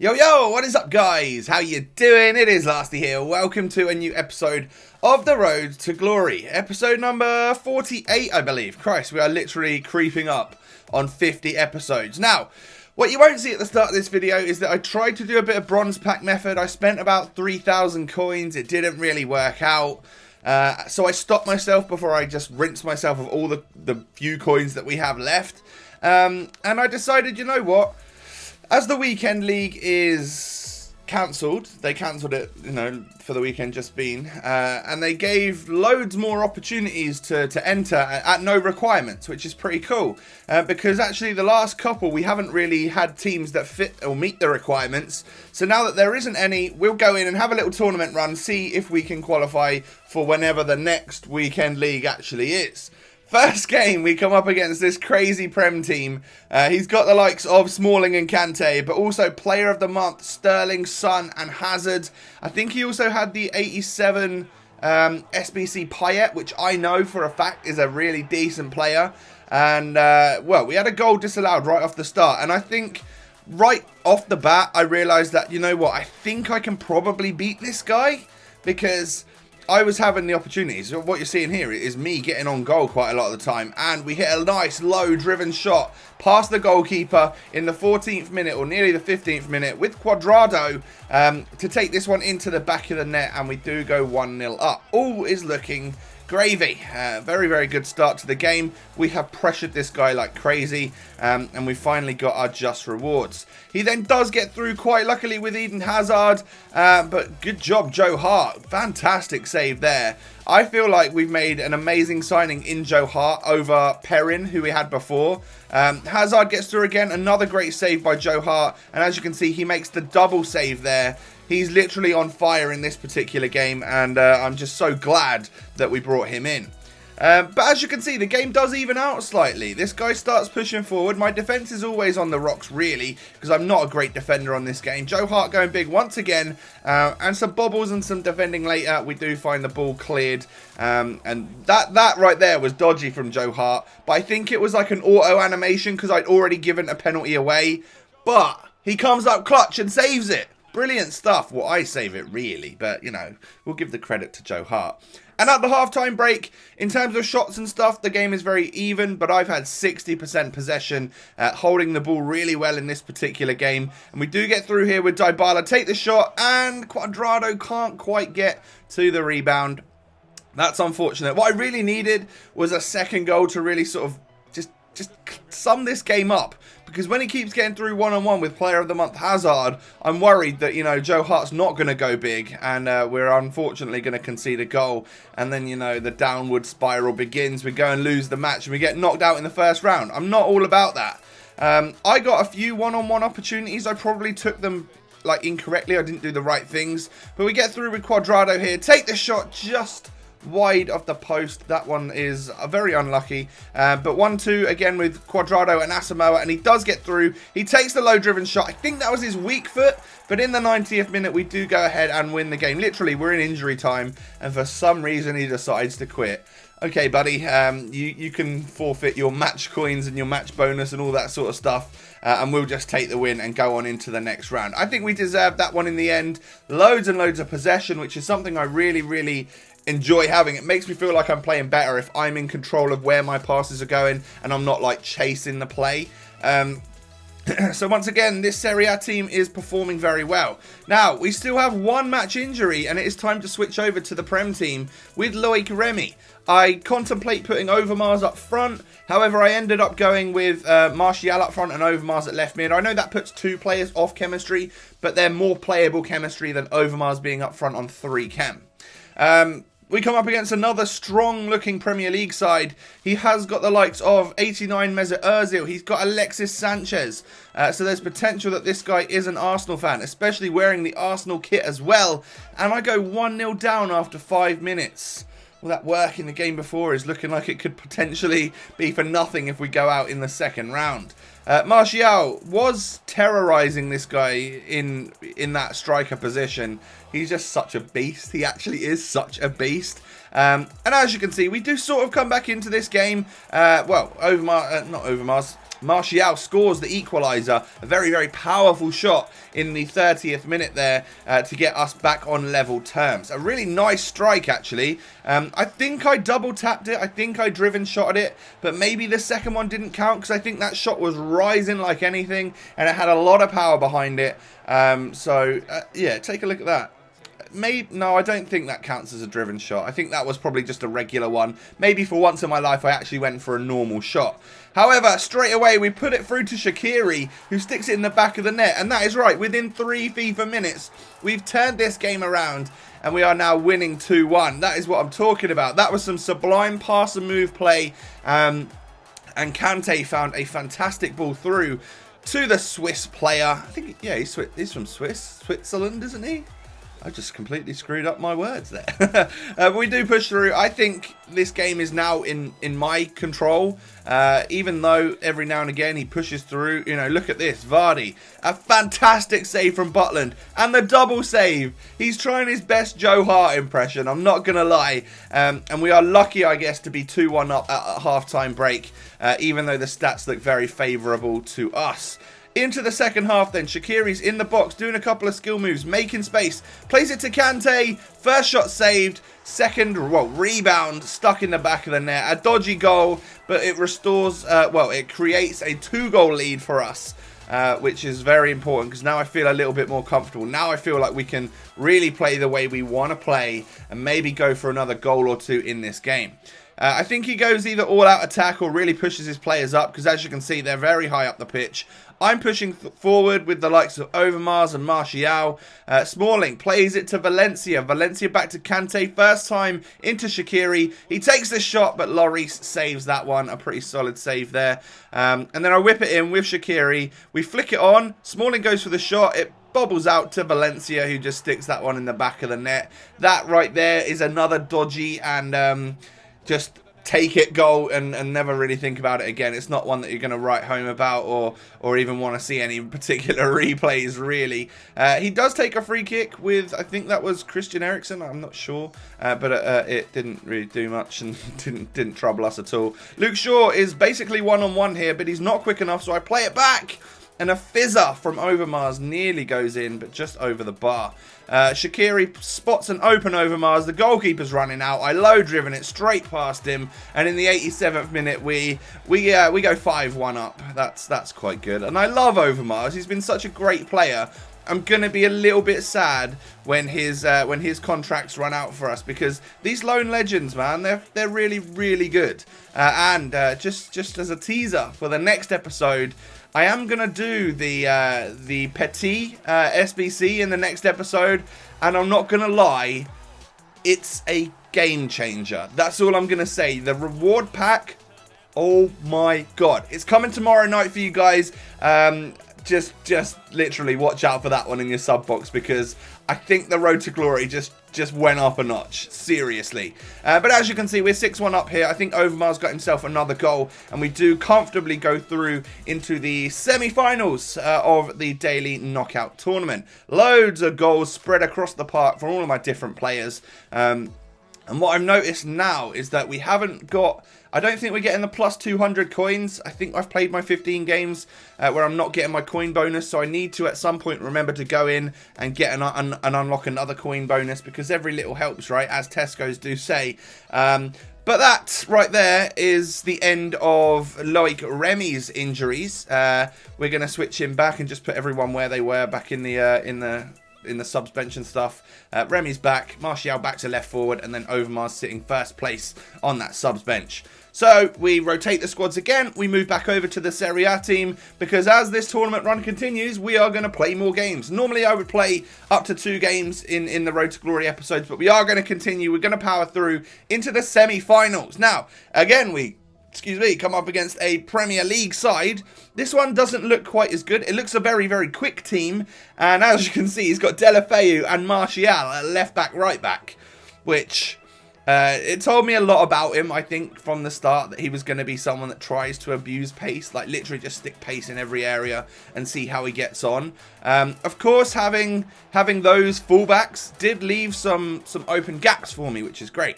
Yo, yo, what is up, guys? How you doing? It is Lasty here. Welcome to a new episode of The Road to Glory. Episode number 48, I believe. Christ, we are literally creeping up on 50 episodes. Now, what you won't see at the start of this video is that I tried to do a bit of bronze pack method. I spent about 3,000 coins. It didn't really work out. So I stopped myself before I just rinsed myself of all the few coins that we have left. And I decided, you know what? As the weekend league is cancelled, they cancelled it, you know, for the weekend just been, and they gave loads more opportunities to enter at no requirements, which is pretty cool, because actually the last couple we haven't really had teams that fit or meet the requirements. So now that there isn't any, we'll go in and have a little tournament run, see if we can qualify for whenever the next weekend league actually is. First game, we come up against this crazy Prem team. He's got the likes of Smalling and Kante, but also Player of the Month, Sterling, Son, and Hazard. I think he also had the 87 SBC Payet, which I know for a fact is a really decent player. And, well, we had a goal disallowed right off the start. And I think right off the bat, I realised that, you know what, I think I can probably beat this guy because I was having the opportunities. So what you're seeing here is me getting on goal quite a lot of the time. And we hit a nice low driven shot past the goalkeeper in the 14th minute or nearly the 15th minute with Cuadrado to take this one into the back of the net. And we do go 1-0 up. All is looking gravy. Very, very good start to the game. We have pressured this guy like crazy, and we finally got our just rewards. He then does get through quite luckily with Eden Hazard, but good job, Joe Hart. Fantastic save there. I feel like we've made an amazing signing in Joe Hart over Perrin, who we had before. Hazard gets through again, another great save by Joe Hart, and as you can see, he makes the double save there. He's literally on fire in this particular game, and I'm just so glad that we brought him in. But as you can see, the game does even out slightly. This guy starts pushing forward. My defense is always on the rocks, really, because I'm not a great defender on this game. Joe Hart going big once again, and some bobbles and some defending later. We do find the ball cleared, and that right there was dodgy from Joe Hart. But I think it was like an auto animation because I'd already given a penalty away. But he comes up clutch and saves it. Brilliant stuff. Well, I save it really, but, you know, we'll give the credit to Joe Hart. And at the halftime break, in terms of shots and stuff, the game is very even, but I've had 60% possession, holding the ball really well in this particular game. And we do get through here with Dybala, take the shot, and Cuadrado can't quite get to the rebound. That's unfortunate. What I really needed was a second goal to really sort of just sum this game up. Because when he keeps getting through one-on-one with Player of the Month Hazard, I'm worried that, you know, Joe Hart's not going to go big. And we're unfortunately going to concede a goal. And then, you know, the downward spiral begins. We go and lose the match and we get knocked out in the first round. I'm not all about that. I got a few one-on-one opportunities. I probably took them like incorrectly. I didn't do the right things. But we get through with Cuadrado here. Take the shot just wide of the post. That one is very unlucky, but 1-2 again with Cuadrado and Asamoah, and he does get through. He takes the low driven shot. I think that was his weak foot, but in the 90th minute we do go ahead and win the game. Literally, we're in injury time, and for some reason he decides to quit. Okay, buddy, you can forfeit your match coins and your match bonus and all that sort of stuff, and we'll just take the win and go on into the next round. I think we deserved that one in the end. Loads and loads of possession, which is something I really, really enjoy having. It makes me feel like I'm playing better if I'm in control of where my passes are going and I'm not like chasing the play. So once again, this Serie A team is performing very well. Now, we still have one match injury and it is time to switch over to the Prem team with Loic Remy. I contemplate putting Overmars up front. However, I ended up going with Martial up front and Overmars at left mid. I know that puts two players off chemistry, but they're more playable chemistry than Overmars being up front on 3 chem. We come up against another strong-looking Premier League side. He has got the likes of 89 Mesut Ozil. He's got Alexis Sanchez. So there's potential that this guy is an Arsenal fan, especially wearing the Arsenal kit as well. And I go 1-0 down after 5 minutes. Well, that work in the game before is looking like it could potentially be for nothing if we go out in the second round. Martial was terrorising this guy in that striker position. He's just such a beast. He actually is such a beast. And as you can see, we do sort of come back into this game. Well, not Overmars. Martial scores the equaliser, a very, very powerful shot in the 30th minute there to get us back on level terms. A really nice strike, actually. I think I double tapped it. I think I driven shot at it, but maybe the second one didn't count because I think that shot was rising like anything and it had a lot of power behind it. Yeah, take a look at that. No, I don't think that counts as a driven shot. I think that was probably just a regular one. Maybe for once in my life I actually went for a normal shot. However, straight away we put it through to Shaqiri, who sticks it in the back of the net. And that is right, within 3 FIFA minutes, we've turned this game around and we are now winning 2-1. That is what I'm talking about. That was some sublime pass and move play. And Kante found a fantastic ball through to the Swiss player. I think, yeah, he's from Switzerland, isn't he? I just completely screwed up my words there. We do push through. I think this game is now in my control. Even though every now and again he pushes through. You know, look at this. Vardy. A fantastic save from Butland. And the double save. He's trying his best Joe Hart impression. I'm not going to lie. And we are lucky, I guess, to be 2-1 up at a half-time break. Even though the stats look very favourable to us. Into the second half then, Shaqiri's in the box, doing a couple of skill moves, making space, plays it to Kante, first shot saved, second, rebound, stuck in the back of the net, a dodgy goal, but it restores, it creates a 2-goal lead for us, which is very important, because now I feel a little bit more comfortable. Now I feel like we can really play the way we want to play, and maybe go for another goal or two in this game. I think he goes either all-out attack or really pushes his players up, because as you can see, they're very high up the pitch. I'm pushing forward with the likes of Overmars and Martial. Smalling plays it to Valencia. Valencia back to Kante. First time into Shaqiri. He takes the shot, but Lloris saves that one. A pretty solid save there. And then I whip it in with Shaqiri. We flick it on. Smalling goes for the shot. It bobbles out to Valencia, who just sticks that one in the back of the net. That right there is another dodgy and just take it goal and never really think about it again. It's not one that you're going to write home about or even want to see any particular replays, really. He does take a free kick with, I think that was Christian Eriksen, I'm not sure, but it didn't really do much and didn't trouble us at all. Luke Shaw is basically one-on-one here, but he's not quick enough, so I play it back. And a fizzer from Overmars nearly goes in, but just over the bar. Shaqiri spots an open Overmars. The goalkeeper's running out. I low-driven it straight past him. And in the 87th minute, we go 5-1 up. That's quite good. And I love Overmars. He's been such a great player. I'm going to be a little bit sad when his contracts run out for us, because these lone legends, man, they're really, really good. Just as a teaser for the next episode, I am going to do the Petit SBC in the next episode, and I'm not going to lie, it's a game changer. That's all I'm going to say. The reward pack, oh my god. It's coming tomorrow night for you guys. Just literally watch out for that one in your sub box, because I think the road to glory just went up a notch, seriously. But as you can see, we're 6-1 up here. I think Overmar's got himself another goal, and we do comfortably go through into the semi-finals of the daily knockout tournament. Loads of goals spread across the park for all of my different players. And what I've noticed now is that we haven't got... I don't think we're getting the plus 200 coins. I think I've played my 15 games where I'm not getting my coin bonus. So I need to, at some point, remember to go in and get and unlock another coin bonus, because every little helps, right? As Tesco's do say. But that right there is the end of Loic Remy's injuries. We're going to switch him back and just put everyone where they were back in the subs bench and stuff. Remy's back, Martial back to left forward, and then Overmars sitting first place on that subs bench. So we rotate the squads again. We move back over to the Serie A team, because as this tournament run continues, we are going to play more games. Normally I would play up to 2 games in the Road to Glory episodes, but we are going to continue. We're going to power through into the semi-finals. Now, again, we come up against a Premier League side. This one doesn't look quite as good. It looks a very, very quick team. And as you can see, he's got Deulofeu and Martial at left back, right back, which it told me a lot about him, I think, from the start, that he was going to be someone that tries to abuse pace, like literally just stick pace in every area and see how he gets on. Of course, having those fullbacks did leave some open gaps for me, which is great.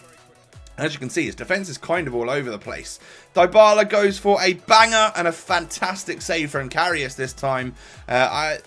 As you can see, his defense is kind of all over the place. Dybala goes for a banger and a fantastic save from Karius this time.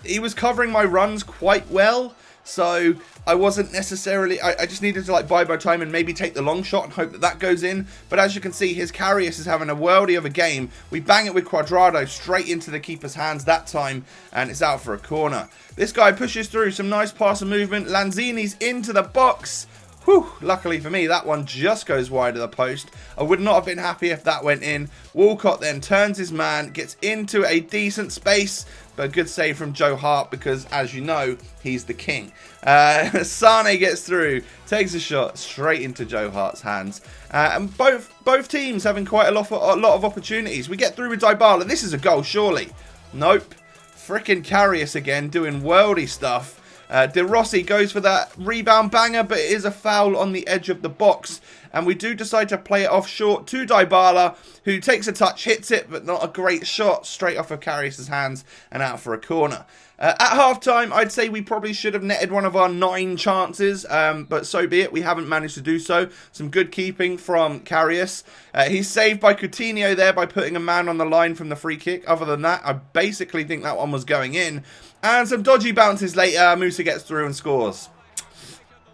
He was covering my runs quite well, so I wasn't necessarily... I just needed to like bide my time and maybe take the long shot and hope that that goes in. But as you can see, his Karius is having a worldie of a game. We bang it with Quadrado straight into the keeper's hands that time, and it's out for a corner. This guy pushes through some nice pass and movement. Lanzini's into the box. Whew, luckily for me, that one just goes wide of the post. I would not have been happy if that went in. Walcott then turns his man, gets into a decent space, but a good save from Joe Hart because, as you know, he's the king. Sane gets through, takes a shot straight into Joe Hart's hands. And both teams having quite a lot of opportunities. We get through with Dybala. This is a goal, surely. Nope. Frickin' Karius again, doing worldy stuff. De Rossi goes for that rebound banger, but it is a foul on the edge of the box. And we do decide to play it off short to Dybala, who takes a touch, hits it, but not a great shot. Straight off of Karius' hands and out for a corner. At half-time, I'd say we probably should have netted one of our 9 chances, but so be it. We haven't managed to do so. Some good keeping from Karius. He's saved by Coutinho there by putting a man on the line from the free kick. Other than that, I basically think that one was going in. And some dodgy bounces later. Musa gets through and scores.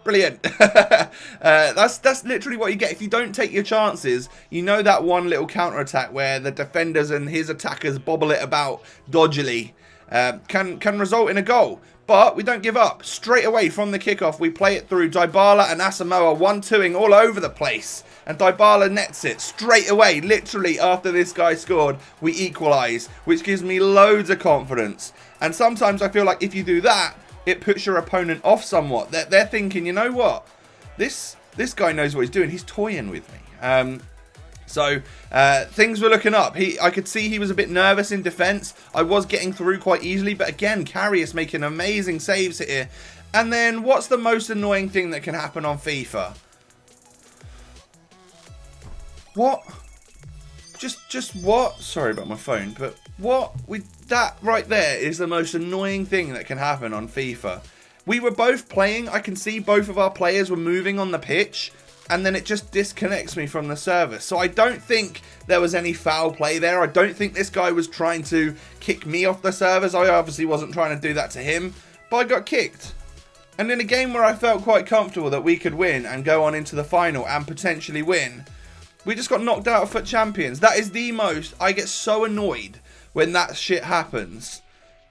Brilliant. That's literally what you get. If you don't take your chances, you know that one little counter-attack where the defenders and his attackers bobble it about dodgily can result in a goal. But we don't give up. Straight away from the kickoff, we play it through. Dybala and Asamoah 1-2ing all over the place. And Dybala nets it straight away. Literally after this guy scored, we equalise, which gives me loads of confidence. And sometimes I feel like if you do that, it puts your opponent off somewhat. They're thinking, you know what? This guy knows what he's doing. He's toying with me. So things were looking up. I could see he was a bit nervous in defence. I was getting through quite easily. But again, Karius making amazing saves here. And then what's the most annoying thing that can happen on FIFA? What? Just what? Sorry about my phone, but what? That right there is the most annoying thing that can happen on FIFA. We were both playing. I can see both of our players were moving on the pitch, and then it just disconnects me from the service. So I don't think there was any foul play there. I don't think this guy was trying to kick me off the service. I obviously wasn't trying to do that to him, but I got kicked. And in a game where I felt quite comfortable that we could win and go on into the final and potentially win, we just got knocked out of FUT Champions. That is the most... I get so annoyed when that shit happens.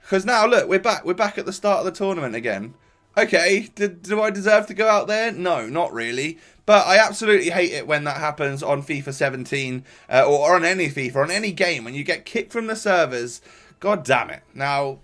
Because now, look, we're back. We're back at the start of the tournament again. Okay, do I deserve to go out there? No, not really. But I absolutely hate it when that happens on FIFA 17 or on any FIFA, on any game. When you get kicked from the servers, god damn it. Now...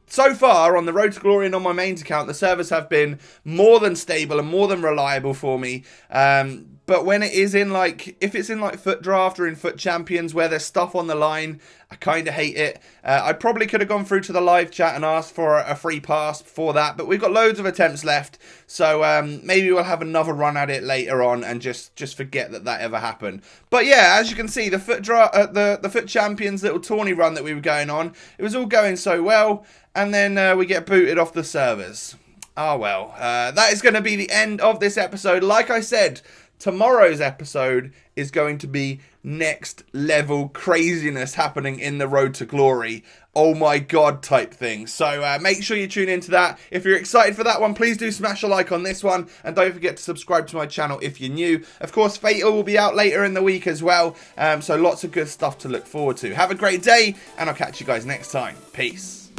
so far, on the Road to Glory and on my mains account, the servers have been more than stable and more than reliable for me. But when it is in like, if it's in like FUT Draft or in FUT Champions where there's stuff on the line, I kind of hate it. I probably could have gone through to the live chat and asked for a free pass for that, but we've got loads of attempts left. So maybe we'll have another run at it later on and just forget that ever happened. But yeah, as you can see, the FUT Champions little tourney run that we were going on, it was all going so well. And then we get booted off the servers. Oh well, that is going to be the end of this episode. Like I said, tomorrow's episode is going to be next level craziness happening in the Road to Glory. Oh my god type thing. So make sure you tune into that. If you're excited for that one, please do smash a like on this one. And don't forget to subscribe to my channel if you're new. Of course, Fatal will be out later in the week as well. So lots of good stuff to look forward to. Have a great day, and I'll catch you guys next time. Peace.